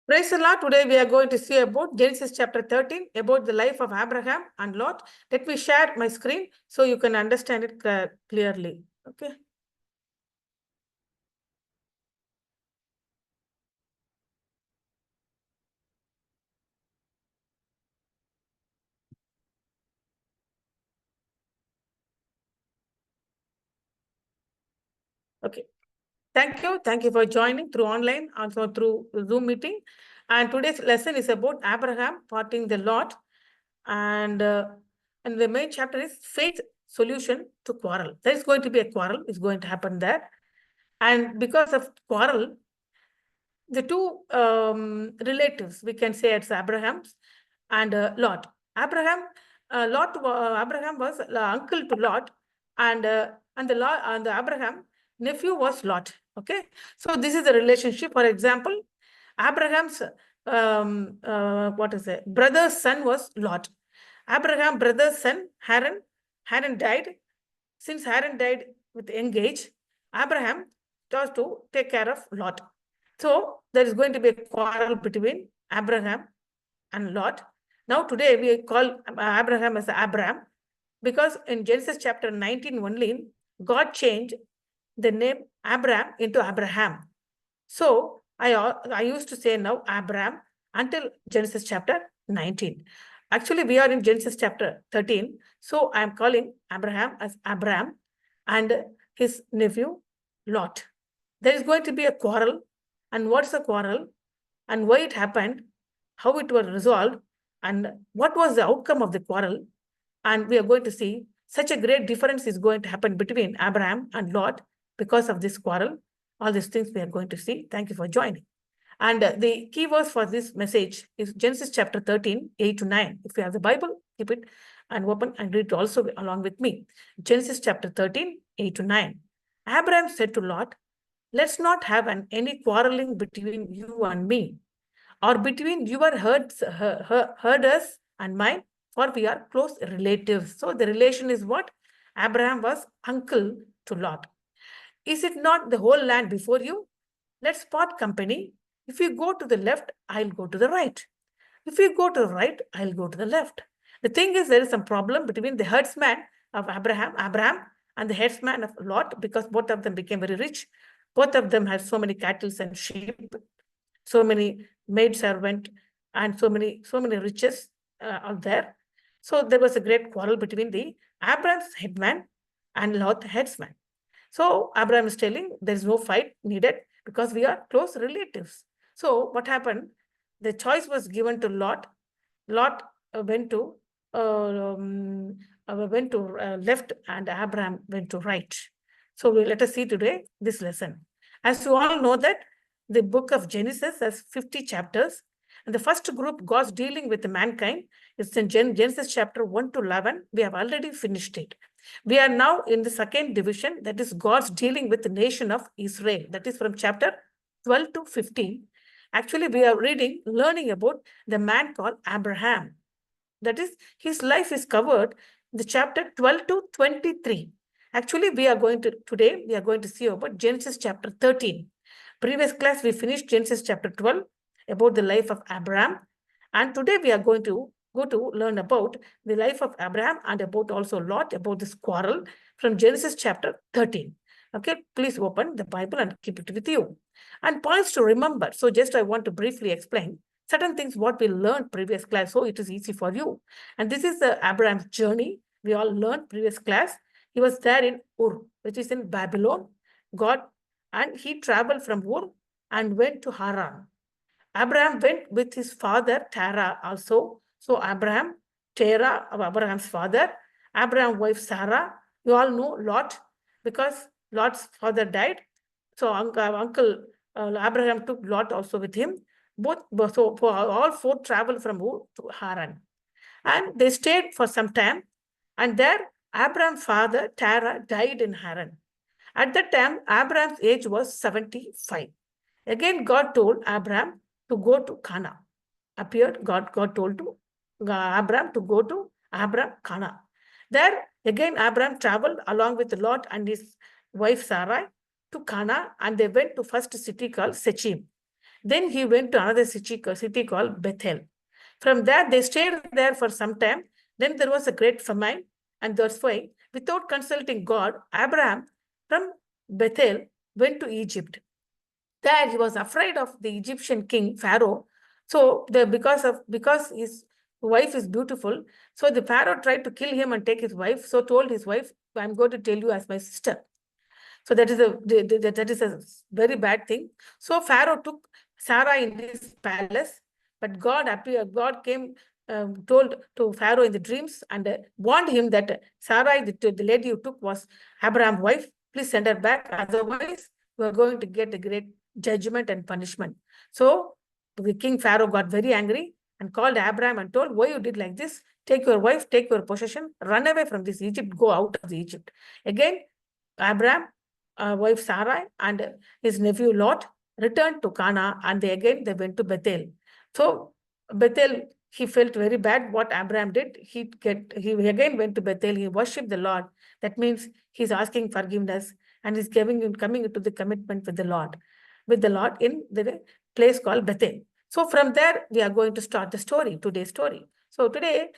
Praise the Lord. Today we are going to see about Genesis chapter 13, about the life of Abraham and Lot. Let me share my screen so you can understand it clearly. Okay. Okay. Thank you. Thank you for joining through online, also through Zoom meeting. And today's lesson is about Abraham parting the Lot. And the main chapter is faith solution to quarrel. There is going to be a quarrel. Is going to happen there. And because of quarrel, the two relatives, we can say it's Abraham's and Lot. Abraham was uncle to Lot, and the Abraham nephew was Lot. Okay, so this is the relationship. For example, Abraham's brother's son was Lot. Abraham brother's son Haran. Haran died. Since Haran died with young age, Abraham chose to take care of Lot. So there is going to be a quarrel between Abraham and Lot. Now today we call Abraham as Abram, because in Genesis chapter 19 only, God changed the name Abram into Abraham. So I used to say now Abram until Genesis chapter 19. Actually, we are in Genesis chapter 13. So I am calling Abraham as Abram and his nephew Lot. There is going to be a quarrel. And what's the quarrel? And why it happened? How it was resolved? And what was the outcome of the quarrel? And we are going to see such a great difference is going to happen between Abraham and Lot because of this quarrel. All these things we are going to see. Thank you for joining. And the key verse for this message is Genesis chapter 13, 8 to 9. If you have the Bible, keep it and open and read also along with me. Genesis chapter 13, 8 to 9. Abraham said to Lot, let's not have any quarreling between you and me, or between your herders and mine, for we are close relatives. So the relation is what? Abraham was uncle to Lot. Is it not the whole land before you? Let's part company. If you go to the left, I'll go to the right. If you go to the right, I'll go to the left. The thing is, there is some problem between the herdsman of Abraham, and the herdsman of Lot, because both of them became very rich. Both of them had so many cattle and sheep, so many maid servant, and so many riches out there. So there was a great quarrel between the Abraham's headman and Lot headsman. So Abraham is telling there is no fight needed because we are close relatives. So what happened? The choice was given to Lot. Lot went to left, and Abraham went to right. So let us see today this lesson. As you all know that the book of Genesis has 50 chapters. And the first group, God's dealing with mankind, is in Genesis chapter 1 to 11. We have already finished it. We are now in the second division, that is God's dealing with the nation of Israel. That is from chapter 12 to 15. Actually, we are learning about the man called Abraham. That is, his life is covered in the chapter 12 to 23. Actually, today we are going to see about Genesis chapter 13. Previous class, we finished Genesis chapter 12 about the life of Abraham. And today we are going to learn about the life of Abraham and about also Lot, about this quarrel from Genesis chapter 13. Okay, please open the Bible and keep it with you. And points to remember. So just I want to briefly explain certain things what we learned previous class, so it is easy for you. And this is the Abraham's journey. We all learned previous class. He was there in Ur, which is in Babylon. And he traveled from Ur and went to Haran. Abraham went with his father Terah also. So Terah, Abraham's father, Abraham's wife Sarah. You all know Lot, because Lot's father died. So uncle Abraham took Lot also with him. So all four traveled from Ur to Haran. And they stayed for some time. And there, Abraham's father Terah died in Haran. At that time, Abraham's age was 75. Again, God told Abraham to go to Canaan. God told to Abraham to go to Canaan. There, again, Abraham traveled along with Lot and his wife Sarai to Canaan, and they went to first city called Shechem. Then he went to another city called Bethel. From there, they stayed there for some time. Then there was a great famine, and that's why, without consulting God, Abraham from Bethel went to Egypt. There he was afraid of the Egyptian king Pharaoh. So because his wife is beautiful, so the Pharaoh tried to kill him and take his wife. So told his wife, "I'm going to tell you as my sister." So that is a very bad thing. So Pharaoh took Sarah in his palace, but God appeared. God came, told to Pharaoh in the dreams and warned him that Sarah, the lady you took, was Abraham's wife. Please send her back. Otherwise, we are going to get a great judgment and punishment. So the king Pharaoh got very angry and called Abraham and told, "Why you did like this? Take your wife, take your possession, run away from this Egypt, go out of the Egypt." Again, Abraham, wife Sarai, and his nephew Lot returned to Cana, and they went to Bethel. So Bethel, he felt very bad what Abraham did. He again went to Bethel. He worshipped the Lord. That means he's asking forgiveness and he's coming into the commitment with the Lord in the place called Bethel. So from there, we are going to start the story, today's story. So today,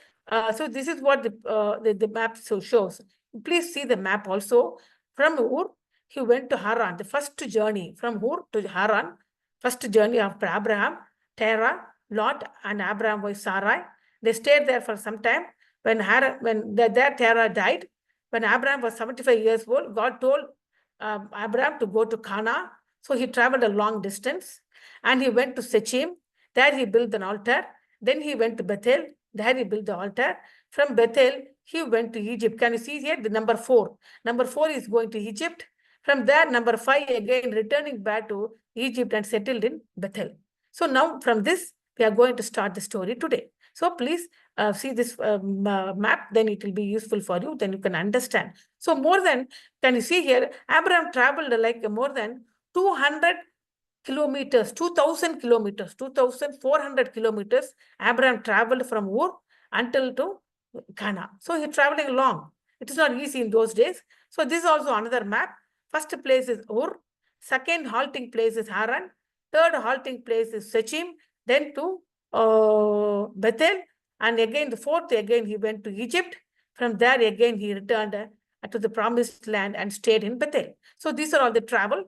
so this is what the map shows. Please see the map also. From Ur, he went to Haran. The first journey from Ur to Haran, first journey of Abraham, Terah, Lot, and Abraham was Sarai. They stayed there for some time. When Terah died, when Abraham was 75 years old, God told Abraham to go to Cana. So he traveled a long distance and he went to Shechem. There he built an altar. Then he went to Bethel. There he built the altar. From Bethel, he went to Egypt. Can you see here the number 4? Number 4 is going to Egypt. From there, number 5 again returning back to Egypt and settled in Bethel. So now from this, we are going to start the story today. So please see this map, then it will be useful for you, then you can understand. So can you see here, Abraham traveled like more than 200 kilometers, 2,000 kilometers, 2,400 kilometers. Abraham traveled from Ur until to Cana. So he's traveling long. It is not easy in those days. So this is also another map. First place is Ur. Second halting place is Haran. Third halting place is Shechem. Then to Bethel. And again, the fourth, again, he went to Egypt. From there, again, he returned to the promised land and stayed in Bethel. So these are all the travel.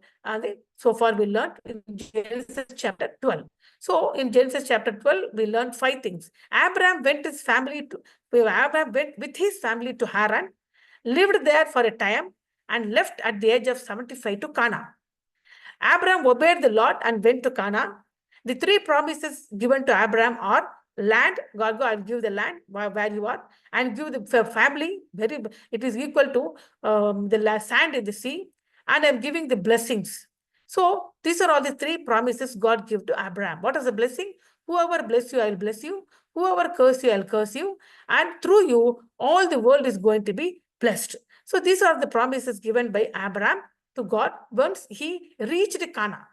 So far, we learned in Genesis chapter 12. So in Genesis chapter 12, we learned 5 things. Abraham went with his family to Haran, lived there for a time, and left at the age of 75 to Cana. Abraham obeyed the Lord and went to Cana. The 3 promises given to Abraham are land. God, I'll give the land where you are, and give the family. It is equal to the sand in the sea, and I'm giving the blessings. So these are all the 3 promises God gave to Abraham. What is the blessing? Whoever bless you, I'll bless you. Whoever curse you, I'll curse you. And through you, all the world is going to be blessed. So these are the promises given by Abraham to God once he reached Cana.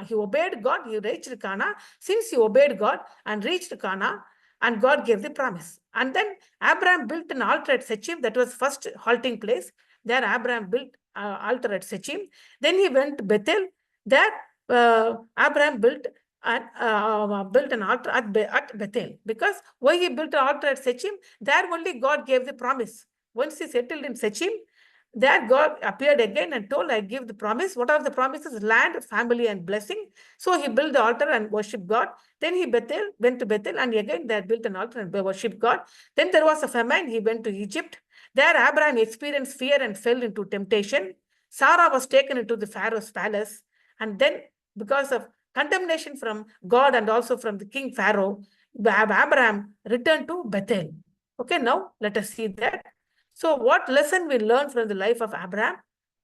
He obeyed God, he reached Cana. Since he obeyed God and reached Cana, and God gave the promise. And then Abraham built an altar at Shechem. That was first halting place. There Abraham built altar at Shechem. Then he went to Bethel. There Abraham built an altar at Bethel. Because why he built an altar at Shechem? There only God gave the promise. Once he settled in Shechem, there God appeared again and told, I give the promise. What are the promises? Land, family, and blessing. So he built the altar and worshiped God. Then he went to Bethel, and again they built an altar and worshiped God. Then there was a famine. He went to Egypt. There Abraham experienced fear and fell into temptation. Sarah was taken into the Pharaoh's palace. And then because of condemnation from God and also from the king Pharaoh, Abraham returned to Bethel. Okay, now let us see that. So what lesson we learn from the life of Abraham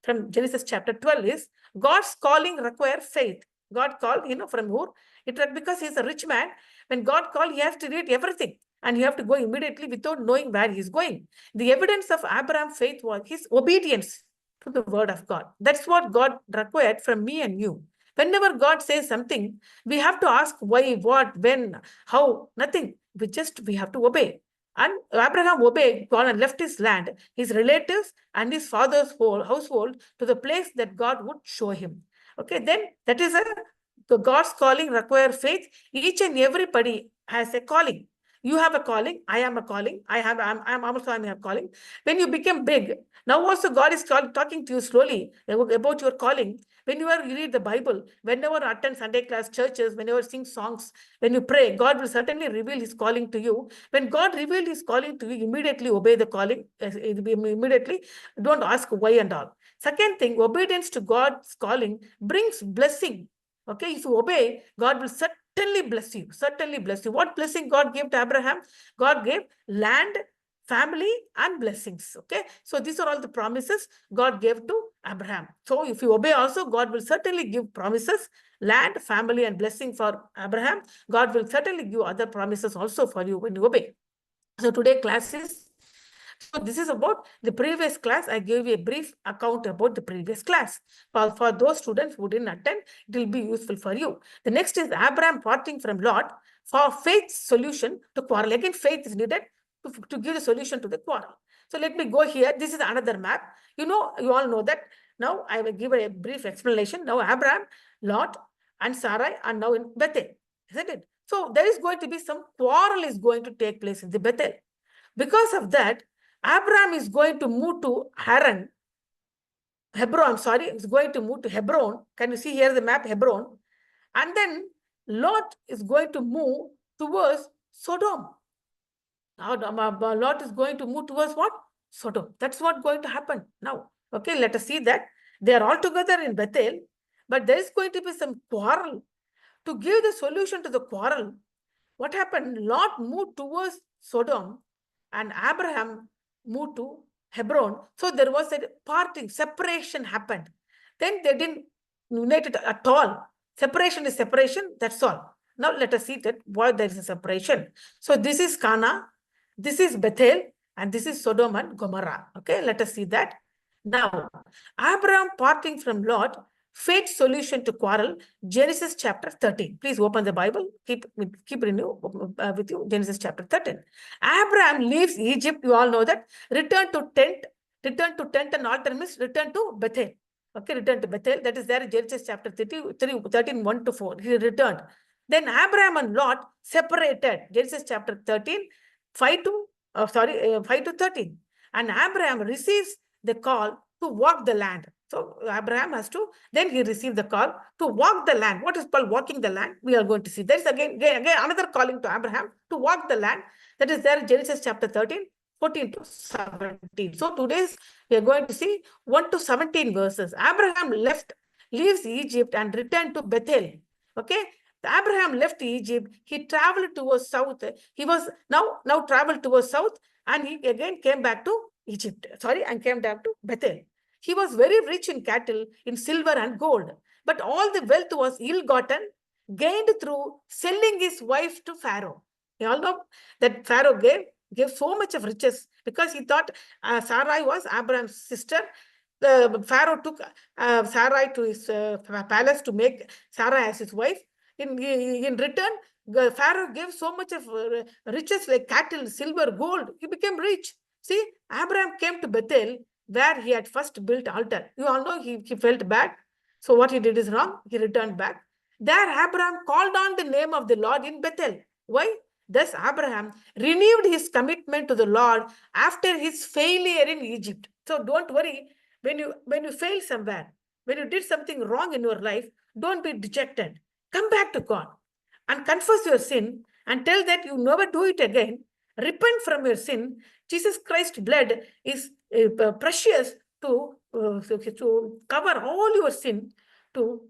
from Genesis chapter 12 is God's calling requires faith. God called, from Ur. Because he's a rich man, when God called, he has to read everything. And he have to go immediately without knowing where he's going. The evidence of Abraham's faith was his obedience to the word of God. That's what God required from me and you. Whenever God says something, we have to ask why, what, when, how, nothing. We have to obey. And Abraham obeyed God and left his land, his relatives, and his father's whole household to the place that God would show him. Okay, then that is a God's calling requires faith. Each and everybody has a calling. You have a calling. I am a calling. I'm also having a calling. When you become big, now also God is talking to you slowly about your calling. Whenever you read the Bible, whenever you attend Sunday class churches, whenever you sing songs, when you pray, God will certainly reveal his calling to you. When God reveals his calling to you, immediately obey the calling. Immediately, don't ask why and all. Second thing, obedience to God's calling brings blessing. Okay, if you obey, God will certainly bless you. Certainly bless you. What blessing God gave to Abraham? God gave land, family, and blessings. Okay, so these are all the promises God gave to Abraham. So if you obey also, God will certainly give promises, land, family, and blessing for Abraham. God will certainly give other promises also for you when you obey. So today class is, so this is about the previous class. I gave you a brief account about the previous class. For those students who didn't attend, it will be useful for you. The next is Abraham parting from Lot for faith's solution to quarrel. Again, faith is needed to give the solution to the quarrel. So let me go here. This is another map. You all know that. Now I will give a brief explanation. Now Abraham, Lot, and Sarai are now in Bethel, isn't it? So there is going to be some quarrel is going to take place in the Bethel. Because of that, Abram is going to move to Hebron, is going to move to Hebron. Can you see here the map, Hebron? And then Lot is going to move towards Sodom. Now, Lot is going to move towards what? Sodom. That's what going to happen now. Okay, let us see that. They are all together in Bethel, but there is going to be some quarrel. To give the solution to the quarrel, what happened? Lot moved towards Sodom and Abraham moved to Hebron. So there was a parting, separation happened. Then they didn't unite it at all. Separation is separation, that's all. Now let us see that why there is a separation. So this is Cana, this is Bethel, and this is Sodom and Gomorrah. Okay, let us see that. Now, Abraham parting from Lot, fate's solution to quarrel, Genesis chapter 13. Please open the Bible. Keep renew with you. Genesis chapter 13. Abraham leaves Egypt. You all know that. Return to tent and altar means return to Bethel. Okay, return to Bethel. That is there in Genesis chapter 13, 1 to 4. He returned. Then Abraham and Lot separated. Genesis chapter 13, 5 to 13. And Abraham receives the call to walk the land. So Abraham has to, then he received the call to walk the land. What is called walking the land? We are going to see. There is again another calling to Abraham to walk the land. That is there in Genesis chapter 13, 14 to 17. So today's we are going to see 1 to 17 verses. Abraham leaves Egypt and returned to Bethel. Okay. Abraham left Egypt. He traveled towards south. He was now traveled towards south, and he again came back to Egypt. And came back to Bethel. He was very rich in cattle, in silver and gold, but all the wealth was ill-gotten, gained through selling his wife to Pharaoh. You all know that Pharaoh gave so much of riches because he thought Sarai was Abraham's sister. Pharaoh took Sarai to his palace to make Sarai as his wife. In return, Pharaoh gave so much of riches like cattle, silver, gold. He became rich. See, Abraham came to Bethel, where he had first built altar. You all know he felt bad. So what he did is wrong. He returned back. There Abraham called on the name of the Lord in Bethel. Why? Thus Abraham renewed his commitment to the Lord after his failure in Egypt. So don't worry. When you fail somewhere, when you did something wrong in your life, don't be dejected. Come back to God and confess your sin and tell that you never do it again. Repent from your sin. Jesus Christ's blood is precious to cover all your sin, to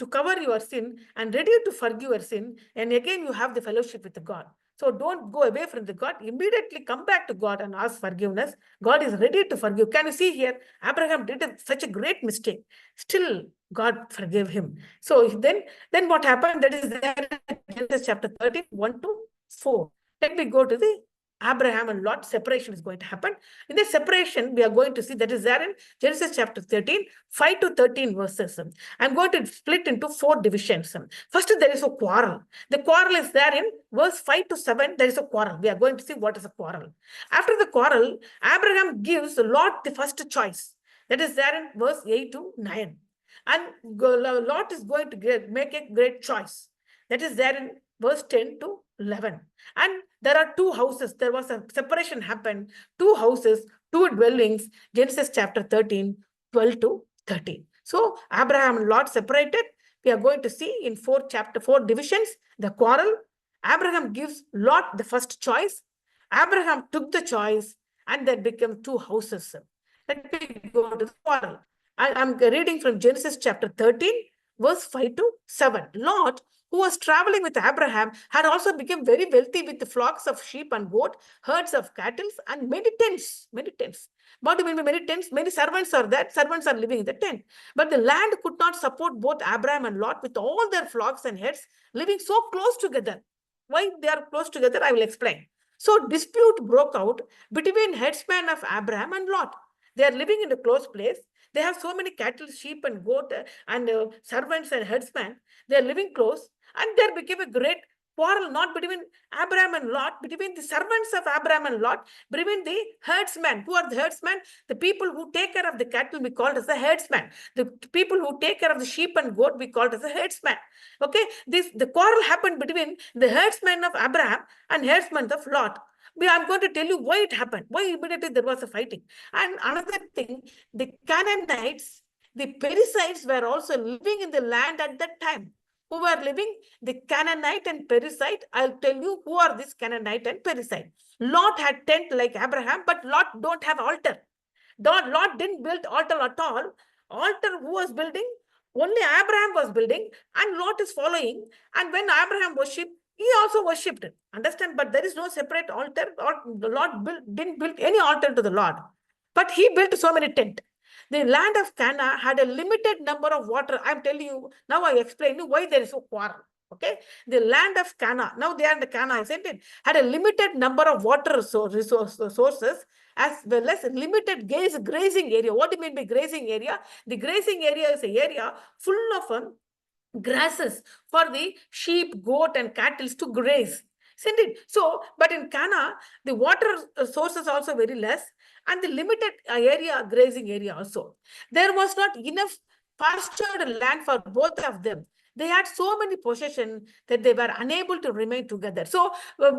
cover your sin and ready to forgive your sin. And again, you have the fellowship with God. So don't go away from the God. Immediately come back to God and ask forgiveness. God is ready to forgive. Can you see here? Abraham did such a great mistake. Still, God forgave him. So then what happened? That is there in Genesis chapter 13, 1 to 4. Let me go to the Abraham and Lot separation is going to happen. In this separation, we are going to see that is there in Genesis chapter 13, 5 to 13 verses. I'm going to split into 4 divisions. First, there is a quarrel. The quarrel is there in verse 5 to 7. There is a quarrel. We are going to see what is a quarrel. After the quarrel, Abraham gives Lot the first choice. That is there in verse 8 to 9. And Lot is going to make a great choice. That is there in verse 10 to 11. And there are two houses. There was a separation happened. Two houses, two dwellings. Genesis chapter 13, 12 to 13. So Abraham and Lot separated. We are going to see in chapter 4 divisions, the quarrel. Abraham gives Lot the first choice. Abraham took the choice, and there became two houses. Let me go to the quarrel. I'm reading from Genesis chapter 13, verse 5 to 7. Lot, who was traveling with Abraham, had also become very wealthy with the flocks of sheep and goat, herds of cattle, and many tents. Many tents. What do you mean by many tents? Many servants are there. Servants are living in the tent. But the land could not support both Abraham and Lot with all their flocks and herds living so close together. Why they are close together, I will explain. So dispute broke out between headsmen of Abraham and Lot. They are living in a close place. They have so many cattle, sheep, and goat, and servants and herdsmen. They are living close, and there became a great quarrel, not between Abraham and Lot, between the servants of Abraham and Lot, between the herdsmen. Who are the herdsmen? The people who take care of the cattle, we call it as the herdsmen. The people who take care of the sheep and goat, we call it as the herdsmen. Okay, the quarrel happened between the herdsmen of Abraham and herdsmen of Lot. I'm going to tell you why it happened, why immediately there was a fighting. And another thing, the Canaanites, the Perizzites were also living in the land at that time. Who were living? The Canaanite and Perizzite. I'll tell you who are this Canaanite and Perizzite. Lot had tent like Abraham, but Lot don't have altar. Lot didn't build altar at all. Altar who was building? Only Abraham was building, and Lot is following. And when Abraham worshipped, he also worshipped. Understand? But there is no separate altar. The Lord didn't build any altar to the Lord. But he built so many tents. The land of Cana had a limited number of water. I'm telling you, now I explain you why there is a quarrel. Okay, the land of Cana, now they are in the Cana, isn't it? Had a limited number of water sources, as well as limited grazing area. What do you mean by grazing area? The grazing area is an area full of grasses for the sheep, goat, and cattle to graze. Isn't it? So, but in Cana, the water sources also very less, and the limited grazing area also. There was not enough pastured land for both of them. They had so many possessions that they were unable to remain together. So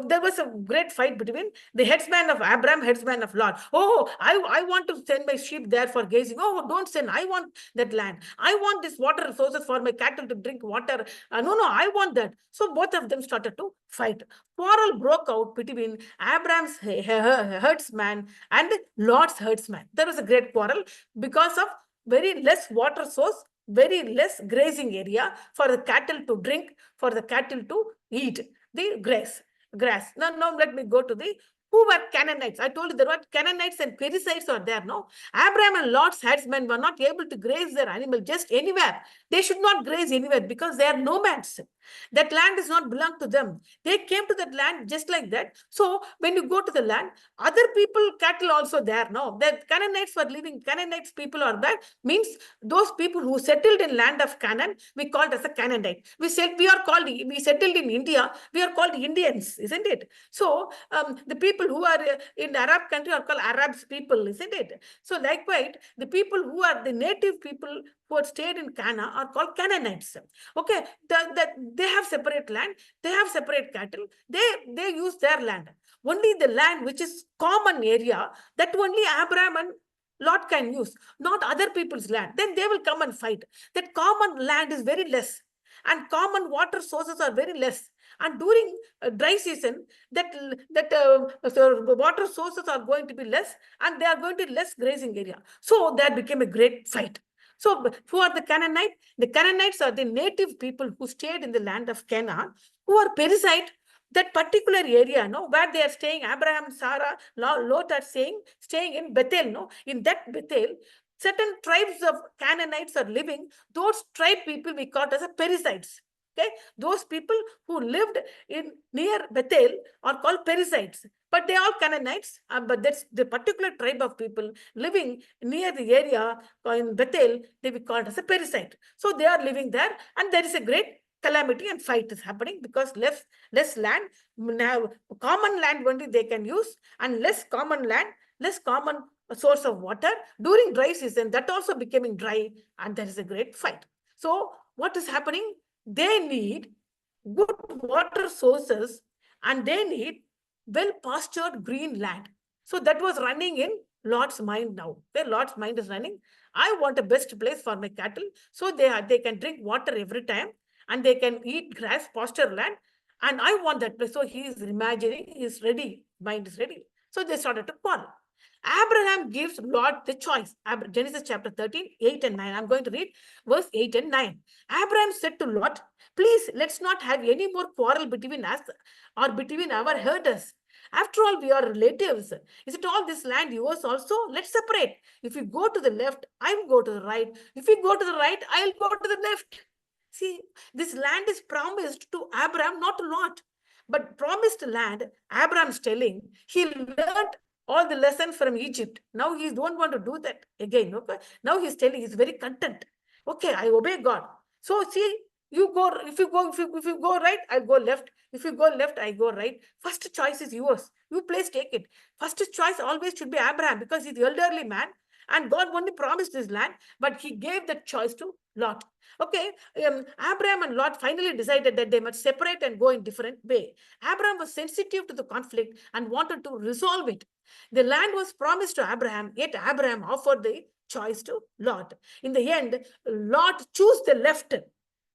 there was a great fight between the headsman of Abram, headsman of Lot. Oh, I want to send my sheep there for grazing. Oh, don't send. I want that land. I want this water sources for my cattle to drink water. No, I want that. So both of them started to fight. Quarrel broke out between Abram's herdsman and Lot's herdsman. There was a great quarrel because of very less water source, very less grazing area for the cattle to drink, for the cattle to eat the grass. Now let me go to the who were Canaanites. I told you there were Canaanites and Perizzites are there. No, Abraham and Lot's herdsmen were not able to graze their animal just anywhere. They should not graze anywhere because they are nomads. That land does not belong to them. They came to that land just like that. So when you go to the land, other people, cattle also there. No, the Canaanites were living. Canaanites people are there. Means those people who settled in land of Canaan, we called as a Canaanite. We settled in India, we are called Indians, isn't it? So the people who are in Arab country are called Arabs people, isn't it? So likewise, the people who are the native people who had stayed in Cana are called Canaanites. Okay, they have separate land, they have separate cattle, they use their land. Only the land which is common area, that only Abraham and Lot can use, not other people's land. Then they will come and fight. That common land is very less, and common water sources are very less. And during dry season, that water sources are going to be less, and they are going to be less grazing area. So there became a great fight. So who are the Canaanites? The Canaanites are the native people who stayed in the land of Canaan, who are Perizzite. That particular area, no, where they are staying, Abraham, Sarah, Lot are staying in Bethel, no, in that Bethel, certain tribes of Canaanites are living. Those tribe people we call as a Perizzites. Okay, those people who lived in near Bethel are called Perizzites, but they are Canaanites. But that's the particular tribe of people living near the area in Bethel. They be called as a Perizzite. So they are living there, and there is a great calamity and fight is happening because less land. Now common land only they can use, and less common land, less common a source of water. During dry season, that also becoming dry, and there is a great fight. So what is happening? They need good water sources, and they need well pastured green land. So that was running in Lord's mind now. Where Lord's mind is running, I want a best place for my cattle, so they can drink water every time, and they can eat grass, pasture land, and I want that place. So he is imagining, he is ready, mind is ready. So they started to quarrel. Abraham gives Lot the choice. Genesis chapter 13, 8 and 9. I'm going to read verse 8 and 9. Abraham said to Lot, please, let's not have any more quarrel between us or between our herders. After all, we are relatives. Is it all this land yours also? Let's separate. If you go to the left, I will go to the right. If you go to the right, I'll go to the left. See, this land is promised to Abraham, not to Lot. But promised land, Abraham's telling, he learned all the lessons from Egypt. Now he don't want to do that again. Okay. Now he's telling, he's very content. Okay, I obey God. So see, you go, if you go right, I go left. If you go left, I go right. First choice is yours. You please take it. First choice always should be Abraham, because he's the elderly man, and God only promised his land, but he gave that choice to Lot. Okay, Abraham and Lot finally decided that they must separate and go in different way. Abraham was sensitive to the conflict and wanted to resolve it. The land was promised to Abraham, yet Abraham offered the choice to Lot. In the end, Lot chose the left.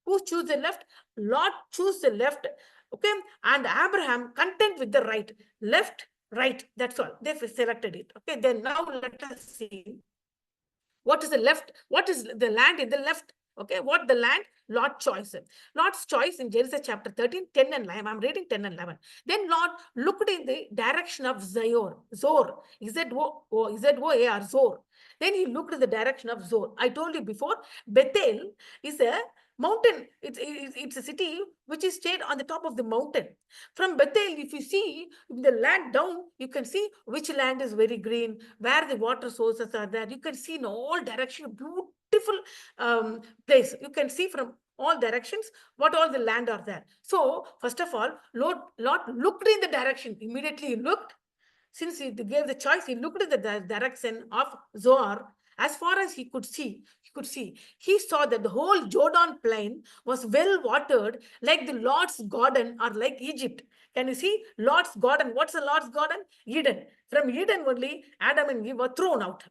Who chose the left? Lot chose the left. Okay, and Abraham content with the right. Left, right. That's all. They selected it. Okay, then now let us see what is the left. What is the land in the left? Okay, what the land? Lot's choice. Lot's choice in Genesis chapter 13, 10 and 11. I'm reading 10 and 11. Then Lot looked in the direction of Zor. Zor. Z-O-A-R, Zor. Then he looked in the direction of Zor. I told you before, Bethel is a mountain. It's a city which is stayed on the top of the mountain. From Bethel, if you see the land down, you can see which land is very green, where the water sources are there. You can see in all directions, beautiful place. You can see from all directions what all the land are there. So first of all, Lot looked in the direction. Immediately he looked. Since he gave the choice, he looked at the direction of Zoar. As far as he could see, he saw that the whole Jordan plain was well watered, like the Lord's garden or like Egypt. Can you see Lord's garden? What's the Lord's garden? Eden. From Eden only, Adam and Eve were thrown out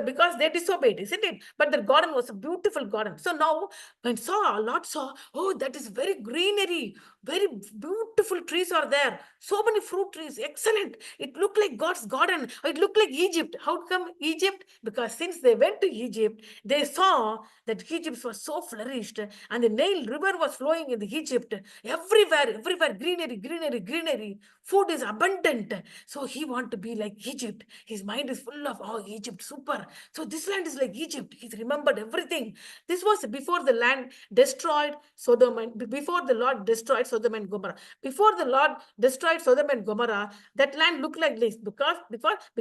because they disobeyed, isn't it? But the garden was a beautiful garden. So now when Lot saw, oh, that is very greenery, very beautiful trees are there, so many fruit trees, excellent. It looked like God's garden. It looked like Egypt. How come Egypt? Because since they went to Egypt, they saw that Egypt was so flourished, and the Nile River was flowing in the Egypt. Everywhere, greenery. Food is abundant. So he want to be like Egypt. His mind is full of, oh, Egypt, super. So this land is like Egypt. He's remembered everything. This was before the land destroyed Sodom, and before the Lord destroyed Sodom and Gomorrah. Before the Lord destroyed Sodom and Gomorrah, that land looked like this, because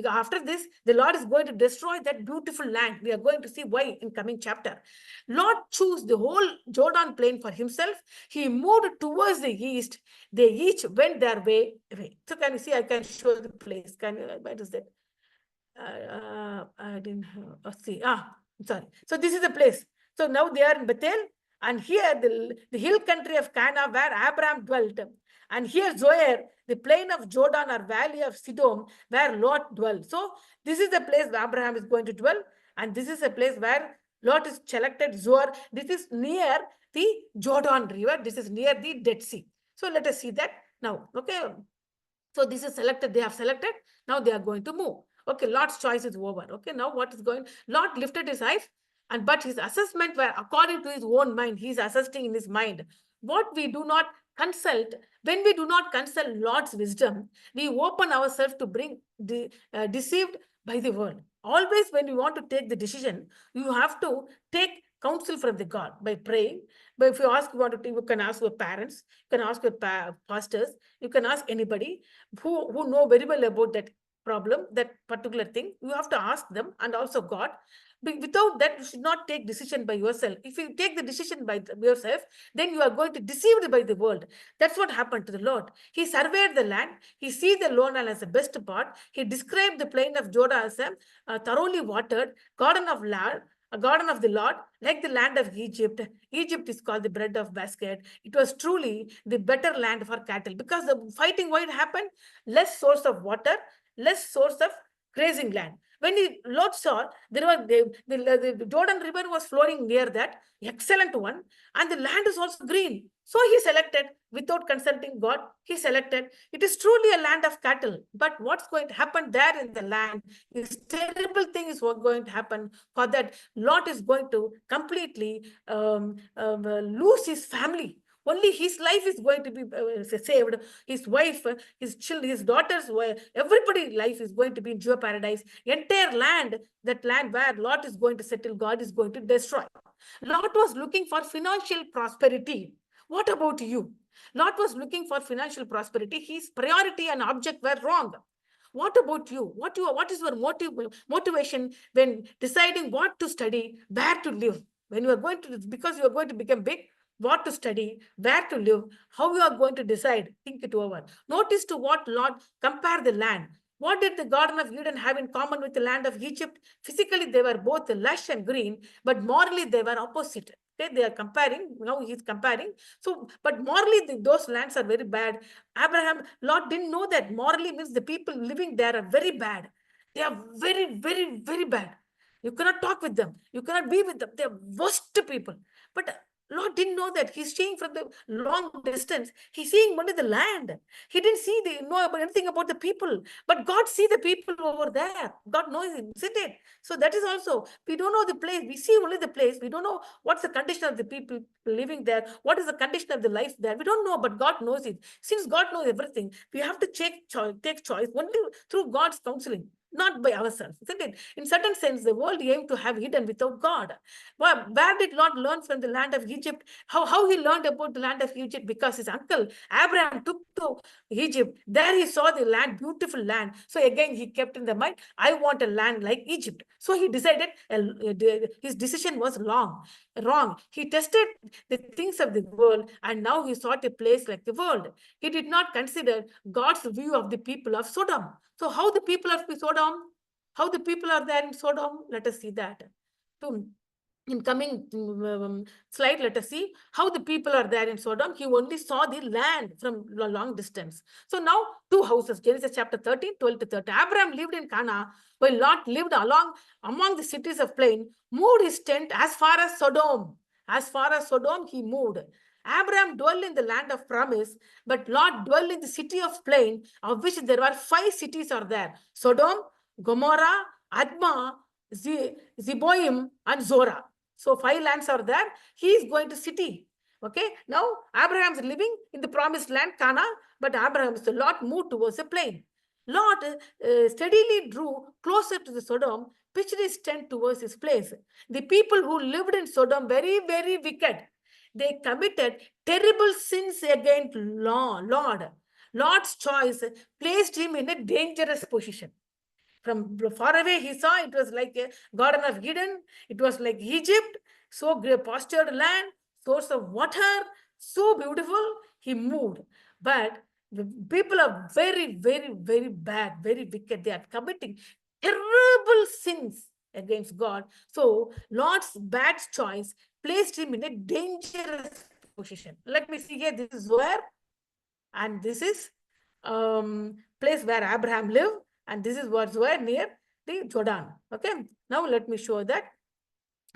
after this, the Lord is going to destroy that beautiful land. We are going to see why in coming chapter. Lord chose the whole Jordan plain for himself. He moved towards the east. They each went their way away. So can you see? I can show the place. Can you? What is that? I didn't see. Sorry. So this is the place. So now they are in Bethel, and here the hill country of Canaan where Abram dwelt, and here Zoar, the plain of Jordan or valley of Sodom where Lot dwelt. So this is the place where Abraham is going to dwell, and this is a place where Lot is selected. Zoar. This is near the Jordan River. This is near the Dead Sea. So let us see that now. Okay. So this is selected. They have selected. Now they are going to move. Okay, Lot's choice is over. Okay, now what is going? Lot lifted his eyes, but his assessment were according to his own mind. He's assessing in his mind. What we do not consult, when we do not consult Lord's wisdom, we open ourselves to bring deceived by the world. Always when you want to take the decision, you have to take counsel from the God by praying. But if you ask, you can ask your parents, you can ask your pastors, you can ask anybody who know very well about that problem, that particular thing. You have to ask them, and also God. Without that, you should not take decision by yourself. If you take the decision by yourself, then you are going to deceived by the world. That's what happened to the Lord. He surveyed the land. He sees the lone land as the best part. He described the plain of Jordan as a thoroughly watered garden of land, a garden of the Lord, like the land of Egypt. Egypt is called the bread of basket. It was truly the better land for cattle, because the fighting, what happened? Less source of water, less source of grazing land. When Lot saw there was the Jordan River was flowing near that excellent one, and the land is also green. So he selected, without consulting God, he selected. It is truly a land of cattle. But what's going to happen there in the land is terrible thing is what going to happen. For that, Lot is going to completely lose his family. Only his life is going to be saved. His wife, his children, his daughters, everybody's life is going to be in Jew paradise. Entire land, that land where Lot is going to settle, God is going to destroy. Lot was looking for financial prosperity. What about you? Lot was looking for financial prosperity. His priority and object were wrong. What about you? What is your motivation when deciding what to study, where to live? When you are going to, because you are going to become big, what to study, where to live, how you are going to decide, think it over. Notice to what Lord compare the land. What did the Garden of Eden have in common with the land of Egypt? Physically, they were both lush and green, but morally, they were opposite. Okay, they are comparing. Now he's comparing. So, but morally, those lands are very bad. Lot didn't know that morally means the people living there are very bad. They are very, very, very bad. You cannot talk with them. You cannot be with them. They are worst people. But Lot didn't know that. He's seeing from the long distance. He's seeing only the land. He didn't know about anything about the people. But God see the people over there. God knows it, isn't it? So that is also, we don't know the place. We see only the place. We don't know what's the condition of the people living there. What is the condition of the life there? We don't know, but God knows it. Since God knows everything, we have to take choice only through God's counseling, not by ourselves, isn't it? In certain sense, the world aimed to have hidden without God. Well, where did Lot learn from the land of Egypt? How he learned about the land of Egypt? Because his uncle Abraham took to Egypt. There he saw the land, beautiful land. So again, he kept in the mind, I want a land like Egypt. So he decided, his decision was wrong. He tested the things of the world, and now he sought a place like the world. He did not consider God's view of the people of Sodom. So how the people of Sodom, how the people are there in Sodom, let us see that. In coming slide, let us see how the people are there in Sodom. He only saw the land from a long distance. So now two houses, Genesis chapter 13, 12 to 13. Abraham lived in Canaan, while Lot lived among the cities of plain, moved his tent as far as Sodom. As far as Sodom, he moved. Abraham dwelled in the land of promise, but Lot dwelled in the city of plain, of which there were 5 cities are there: Sodom, Gomorrah, Admah, Zeboim, and Zorah. So 5 lands are there. He is going to city. Okay. Now Abraham is living in the promised land, Canaan, but Lot moved towards the plain. Lot steadily drew closer to the Sodom, pitched his tent towards his place. The people who lived in Sodom, very, very wicked. They committed terrible sins against Lord. Lord's choice placed him in a dangerous position. From far away, he saw it was like a Garden of Eden. It was like Egypt, so pastured land, source of water, so beautiful. He moved. But the people are very, very, very bad, very wicked. They are committing terrible sins against God. So Lord's bad choice placed him in a dangerous position. Let me see here. This is where, and this is place where Abraham lived, and this is what's where near the Jordan. Okay. Now let me show that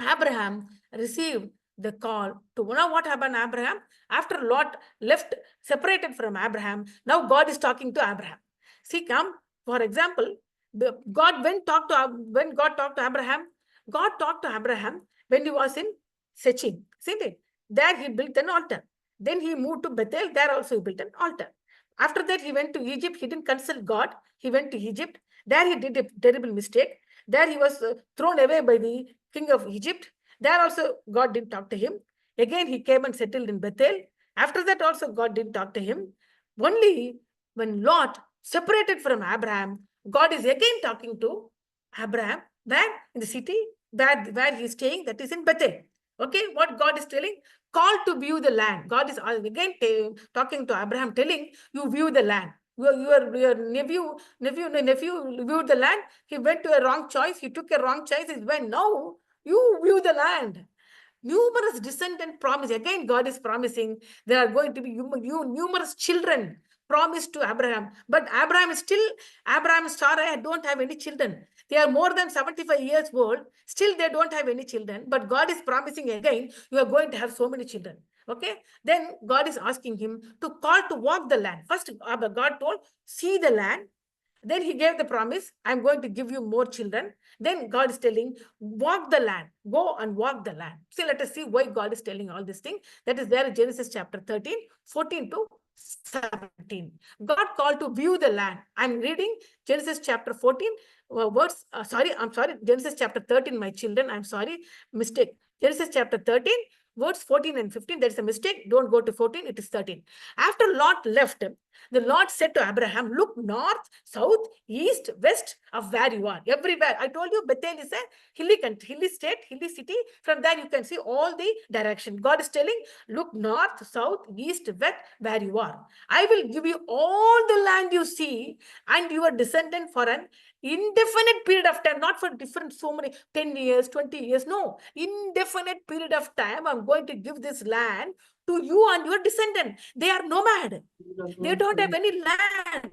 Abraham received the call to, now what happened Abraham? After Lot left, separated from Abraham, now God is talking to Abraham. See, come, for example, when God talked to Abraham, God talked to Abraham when he was in Shechem. See it? There he built an altar. Then he moved to Bethel. There also he built an altar. After that, he went to Egypt. He didn't consult God. He went to Egypt. There he did a terrible mistake. There he was thrown away by the king of Egypt. There also God didn't talk to him. Again, he came and settled in Bethel. After that also God didn't talk to him. Only when Lot separated from Abraham, God is again talking to Abraham. Where? In the city where he's staying, that is in Bethel. Okay, what God is telling? Call to view the land. God is again talking to Abraham, telling you view the land. Your nephew viewed the land. He went to a wrong choice. He took a wrong choice. He went, now you view the land. Numerous descendant promise. Again, God is promising there are going to be numerous children promised to Abraham. But Abraham and Sarah don't have any children. They are more than 75 years old. Still, they don't have any children. But God is promising again, you are going to have so many children. Okay. Then God is asking him to call to walk the land. First, God told, see the land. Then he gave the promise, I'm going to give you more children. Then God is telling, walk the land, go and walk the land. See, let us see why God is telling all this thing. That is there in Genesis chapter 13, 14 to 17. God called to view the land. I'm reading Genesis chapter 14, Genesis chapter 13, my children. I'm sorry, mistake. Genesis chapter 13, words 14 and 15. That's a mistake. Don't go to 14, it is 13. After Lot left, the Lord said to Abraham, look north, south, east, west of where you are. Everywhere. I told you Bethel is a hilly country, hilly state, hilly city. From there you can see all the direction. God is telling, look north, south, east, west, where you are. I will give you all the land you see and your descendant for an indefinite period of time, not for different so many 10 years, 20 years. No, indefinite period of time. I'm going to give this land to you and your descendant. They are nomad. They don't have any land.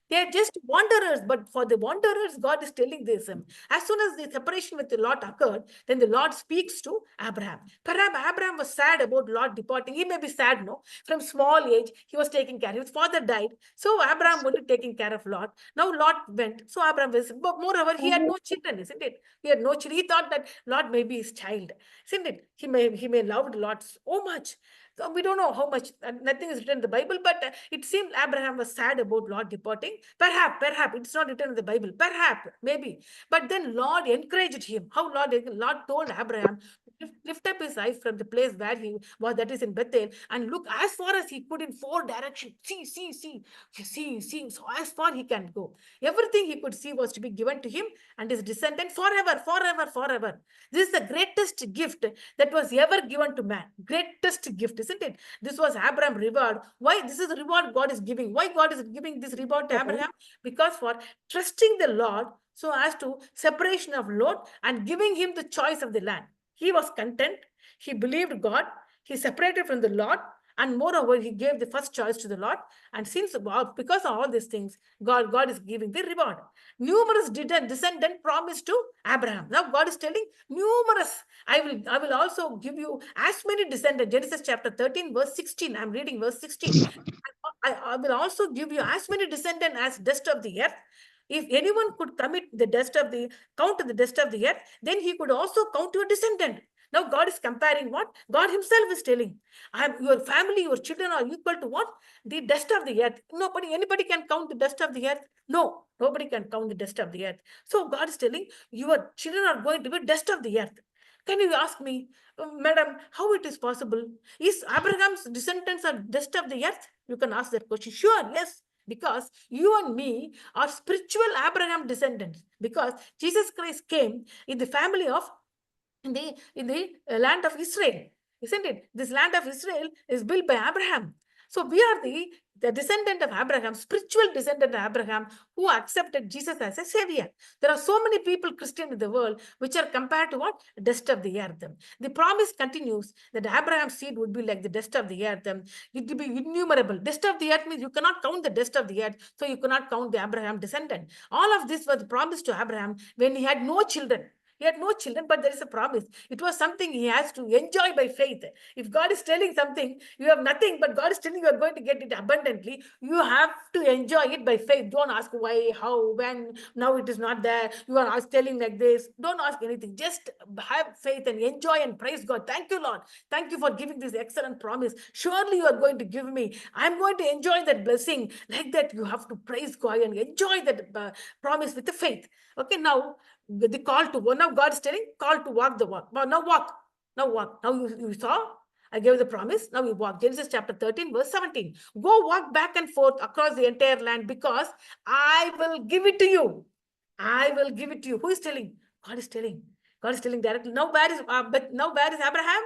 They are just wanderers. But for the wanderers, God is telling this. As soon as the separation with the Lot occurred, then the Lord speaks to Abraham. Perhaps Abraham was sad about Lot departing. He may be sad, no? From small age, he was taking care. His father died. So Abraham was taking care of Lot. Now Lot went. So Abraham was, but moreover, he had no children, isn't it? He had no children. He thought that Lot may be his child, isn't it? He may loved Lot so much. So we don't know how much, nothing is written in the Bible, but it seemed Abraham was sad about Lot departing. Perhaps, it's not written in the Bible. Perhaps, maybe. But then Lord encouraged him. How Lord told Abraham, lift up his eyes from the place where he was, that is in Bethel, and look as far as he could in four directions. See. So as far he can go. Everything he could see was to be given to him and his descendant forever. This is the greatest gift that was ever given to man. Greatest gift, isn't it? This was Abraham's reward. Why? This is the reward God is giving. Why God is giving this reward to Abraham? Because for trusting the Lord so as to separation of Lot and giving him the choice of the land. He was content. He believed God. He separated from the Lord. And moreover, he gave the first choice to the Lord. And since because of all these things, God is giving the reward. Numerous descendant promised to Abraham. Now God is telling numerous. I will also give you as many descendants. Genesis chapter 13, verse 16. I'm reading verse 16. I will also give you as many descendants as dust of the earth. If anyone could count the dust of the earth, then he could also count your descendant. Now God is comparing what? God himself is telling. Your family, your children are equal to what? The dust of the earth. Anybody can count the dust of the earth? No, nobody can count the dust of the earth. So God is telling, your children are going to be dust of the earth. Can you ask me, madam, how it is possible? Is Abraham's descendants are dust of the earth? You can ask that question. Sure, yes. Because you and me are spiritual Abraham descendants. Because Jesus Christ came in the family of in the land of Israel, isn't it? This land of Israel is built by Abraham. So we are the descendant of Abraham, spiritual descendant of Abraham, who accepted Jesus as a savior. There are so many people, Christian in the world, which are compared to what? Dust of the earth. The promise continues that Abraham's seed would be like the dust of the earth. It will be innumerable. Dust of the earth means you cannot count the dust of the earth, so you cannot count the Abraham descendant. All of this was promised to Abraham when he had no children. He had no children, but there is a promise. It was something he has to enjoy by faith. If God is telling something, you have nothing, but God is telling you are going to get it abundantly, you have to enjoy it by faith. Don't ask why, how, when, now it is not there. You are telling like this. Don't ask anything. Just have faith and enjoy and praise God. Thank you, Lord. Thank you for giving this excellent promise. Surely you are going to give me. I'm going to enjoy that blessing. Like that, you have to praise God and enjoy that promise with the faith. Okay, now the call to now God is telling call to walk the walk. Now walk. Now you saw I gave the promise. Now you walk. Genesis chapter 13 verse 17. Go walk back and forth across the entire land because I will give it to you. I will give it to you. Who is telling? God is telling. God is telling directly. Now where is Abraham?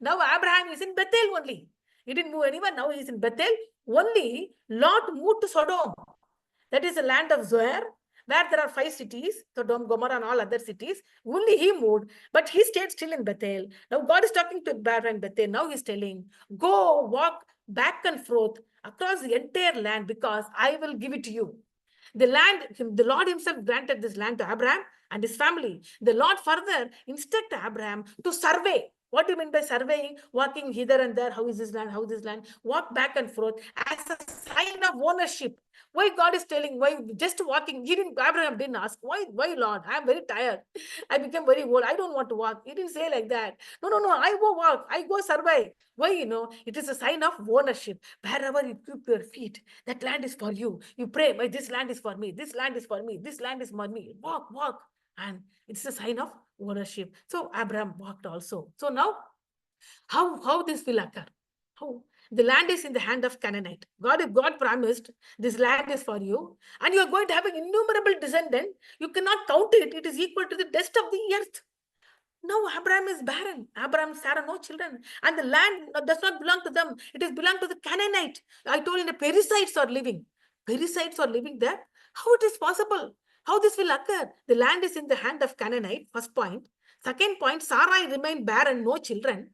Now Abraham is in Bethel only. He didn't move anywhere. Now he is in Bethel. Only Lot moved to Sodom. That is the land of Zoar, where there are 5 cities, Sodom, Gomorrah, and all other cities. Only he moved, but he stayed still in Bethel. Now God is talking to Abraham in Bethel. Now he's telling, go walk back and forth across the entire land because I will give it to you. The land, the Lord himself granted this land to Abraham and his family. The Lord further instructed Abraham to survey. What do you mean by surveying? Walking hither and there. How is this land? How is this land? Walk back and forth as a sign of ownership. Why God is telling, why just walking? Abraham didn't ask, why Lord? I'm very tired. I became very old. I don't want to walk. He didn't say like that. No, I go walk. I go survey. Why? It is a sign of ownership. Wherever you keep your feet, that land is for you. You pray, this land is for me. This land is for me. This land is for me. Walk. And it's a sign of ownership. So Abraham walked also. So now, how this will occur? How? The land is in the hand of Canaanite. God promised this land is for you, and you are going to have an innumerable descendant. You cannot count it. It is equal to the dust of the earth. Now Abraham is barren. Abraham, Sarah, no children. And the land does not belong to them. It is belong to the Canaanite. I told you the parasites are living. Parasites are living there. How it is possible? How this will occur? The land is in the hand of Canaanite, first point. Second point, Sarai remained barren, no children.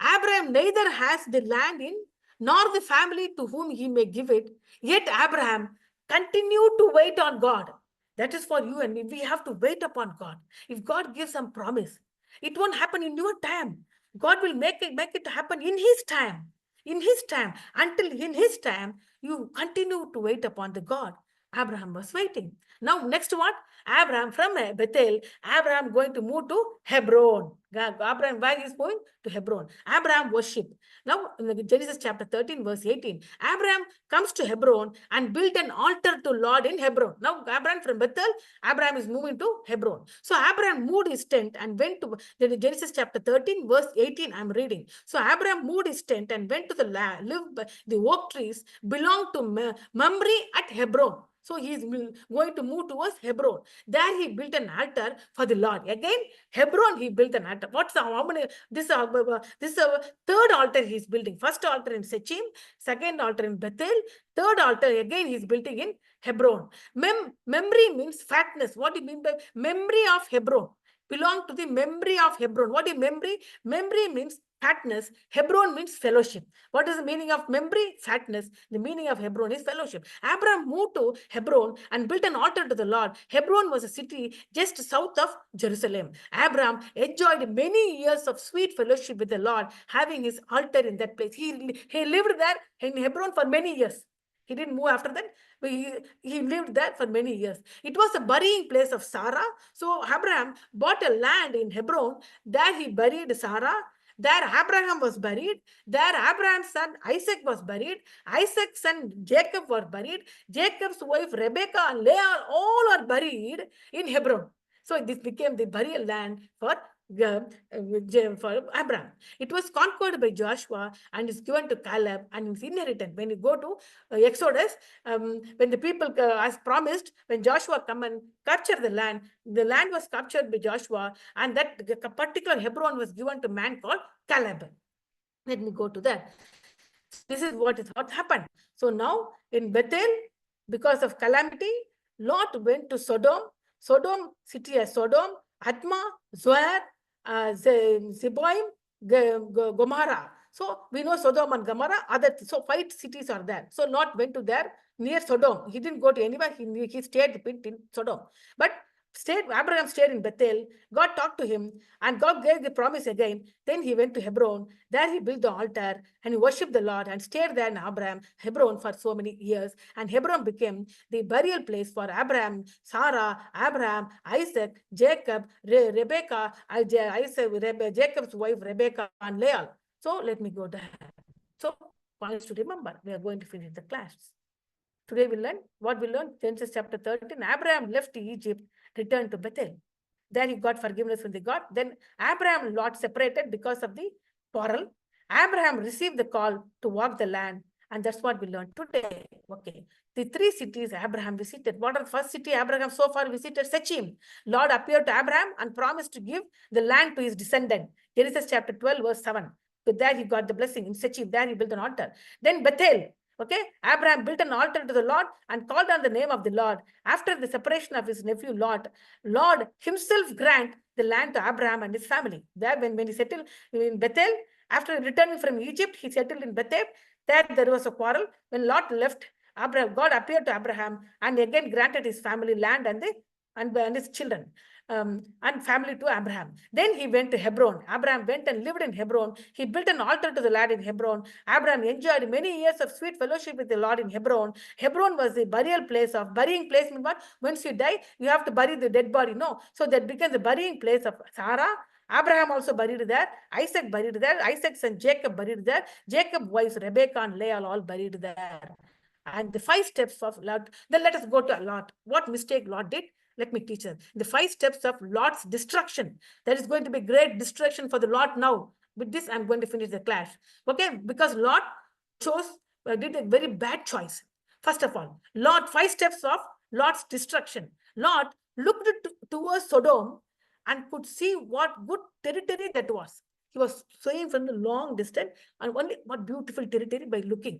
Abraham neither has the land in nor the family to whom he may give it. Yet Abraham continued to wait on God. That is for you and me. We have to wait upon God. If God gives some promise, it won't happen in your time. God will make it happen in his time. In his time. Until in his time, you continue to wait upon the God. Abraham was waiting. Now, next what? Abraham from Bethel, Abraham going to move to Hebron. Abraham, where is going? To Hebron. Abraham worship. Now, in Genesis chapter 13, verse 18, Abraham comes to Hebron and built an altar to Lord in Hebron. Now, Abraham from Bethel, Abraham is moving to Hebron. So, Abraham moved his tent and went to Genesis chapter 13, verse 18, I'm reading. So, Abraham moved his tent and went to the land, lived by the oak trees belonged to Mamre at Hebron. So he is going to move towards Hebron. There he built an altar for the Lord. Again, Hebron he built an altar. What's how many? This third altar he is building. First altar in Shechem, second altar in Bethel, third altar again he is building in Hebron. Memory means fatness. What do you mean by memory of Hebron? Belong to the memory of Hebron. What is memory? Memory means fatness. Hebron means fellowship. What is the meaning of memory? Fatness. The meaning of Hebron is fellowship. Abraham moved to Hebron and built an altar to the Lord. Hebron was a city just south of Jerusalem. Abraham enjoyed many years of sweet fellowship with the Lord, having his altar in that place. He lived there in Hebron for many years. He didn't move after that. He lived there for many years. It was a burying place of Sarah. So Abraham bought a land in Hebron. There he buried Sarah. There Abraham was buried. There Abraham's son Isaac was buried. Isaac's son Jacob was buried. Jacob's wife Rebekah and Leah all are buried in Hebron. So this became the burial land for Abram. It was conquered by Joshua and is given to Caleb and is inheritance. When you go to Exodus, when the people, as promised, when Joshua come and capture the land was captured by Joshua, and that particular Hebron was given to a man called Caleb. Let me go to that. This is what happened. So now in Bethel, because of calamity, Lot went to Sodom. Sodom, city as Sodom, Admah, Zoar, Zeboim, Gomorrah. So we know Sodom and Gomorrah. So 5 cities are there. So Lot went to there near Sodom. He didn't go to anywhere. He stayed in Sodom. But Abraham stayed in Bethel. God talked to him and God gave the promise again. Then he went to Hebron. There he built the altar and he worshipped the Lord and stayed there in Hebron for so many years. And Hebron became the burial place for Abraham, Sarah, Abraham, Isaac, Jacob, Rebekah, Jacob's wife Rebekah and Leah. So let me go there. So points to remember. We are going to finish the class. Today we learn what we learned. Genesis chapter 13. Abraham left Egypt, returned to Bethel. There he got forgiveness from the God. Then Abraham and Lot separated because of the quarrel. Abraham received the call to walk the land And that's what we learned today. Okay. The 3 cities Abraham visited. What are the first city Abraham so far visited? Shechem. Lord appeared to Abraham and promised to give the land to his descendant. Genesis chapter 12, verse 7. So there he got the blessing. In Shechem, there he built an altar. Then Bethel. Okay. Abraham built an altar to the Lord and called on the name of the Lord. After the separation of his nephew Lot, Lord himself grant the land to Abraham and his family. There, when he settled in Bethel, after returning from Egypt, he settled in Bethel. There was a quarrel. When Lot left, God appeared to Abraham and again granted his family land and his children and family to Abraham. Then he went to Hebron. Abraham went and lived in Hebron. He built an altar to the Lord in Hebron. Abraham enjoyed many years of sweet fellowship with the Lord in Hebron. Hebron was the burying place. Means what? Once you die, you have to bury the dead body. No. So that became the burying place of Sarah. Abraham also buried there. Isaac buried there. Isaac's son Jacob buried there. Jacob's wives Rebekah and Leah all buried there. And the 5 steps of Lot. Then let us go to Lot. What mistake Lot did? Let me teach you. The 5 steps of Lot's destruction. There is going to be great destruction for the Lot now. With this, I'm going to finish the class. Okay? Because Lot did a very bad choice. First of all, 5 steps of Lot's destruction. Lot looked towards Sodom and could see what good territory that was. He was seeing from the long distance and only what beautiful territory by looking.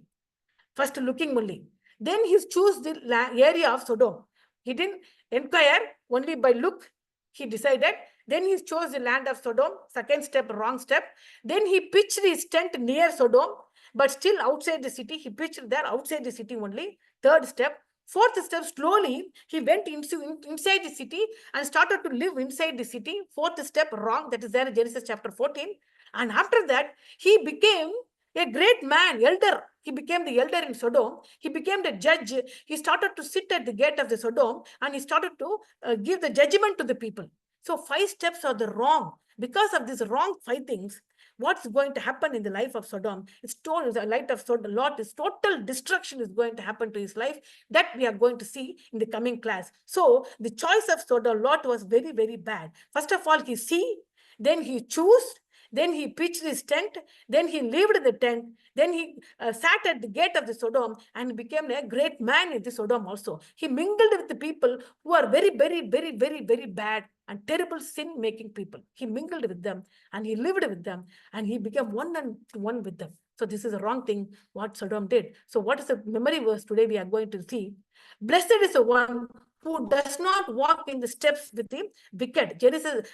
First looking only. Then he chose the area of Sodom. He didn't inquire, only by look he decided. Then he chose the land of Sodom. Second step, wrong step. Then he pitched his tent near Sodom, but still outside the city. He pitched there outside the city only. Third step. Fourth step, slowly he went inside the city and started to live inside the city. Fourth step, wrong. That is there in Genesis chapter 14. And after that, he became a great man, elder. He became the elder in Sodom. He became the judge. He started to sit at the gate of the Sodom and he started to give the judgment to the people. So 5 steps are the wrong. Because of these wrong 5 things, what's going to happen in the life of Sodom? It's told the light of Sodom, Lot is total destruction is going to happen to his life. That we are going to see in the coming class. So the choice of Sodom, Lot was very, very bad. First of all, he see, then he chose, then he pitched his tent, then he lived in the tent, then he sat at the gate of the Sodom and became a great man in the Sodom also. He mingled with the people who are very, very, very, very, very bad and terrible sin-making people. He mingled with them and he lived with them and he became one with them. So this is a wrong thing what Sodom did. So what is the memory verse today we are going to see? Blessed is the one who does not walk in the steps with the wicked. Genesis,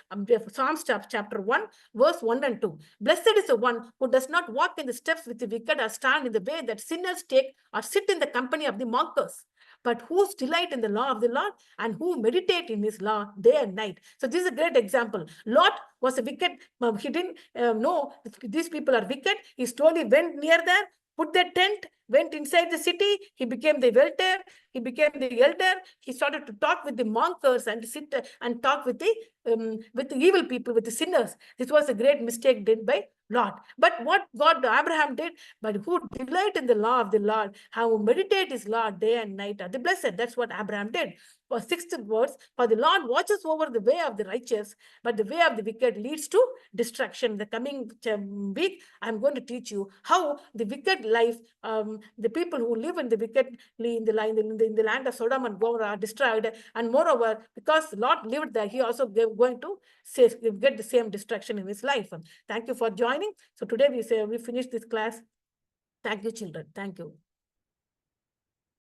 Psalms chapter 1, verse 1 and 2. Blessed is the one who does not walk in the steps with the wicked or stand in the way that sinners take or sit in the company of the mockers, but whose delight in the law of the Lord and who meditate in his law day and night. So this is a great example. Lot was a wicked. He didn't know these people are wicked. He slowly went near there, put their tent, went inside the city. He became the welter. He became the elder. He started to talk with the mockers and sit and talk with the evil people, with the sinners. This was a great mistake done by Lot. But what Abraham did, but who delight in the law of the Lord, how meditate his law day and night are the blessed. That's what Abraham did. For 6th verse, for the Lord watches over the way of the righteous, but the way of the wicked leads to destruction. The coming week, I'm going to teach you how the wicked life, the people who live in the wickedly in the land of Sodom and Gomorrah are destroyed. And moreover, because Lot lived there, he also going to get the same destruction in his life. Thank you for joining. So today we finished this class. Thank you, children. Thank you.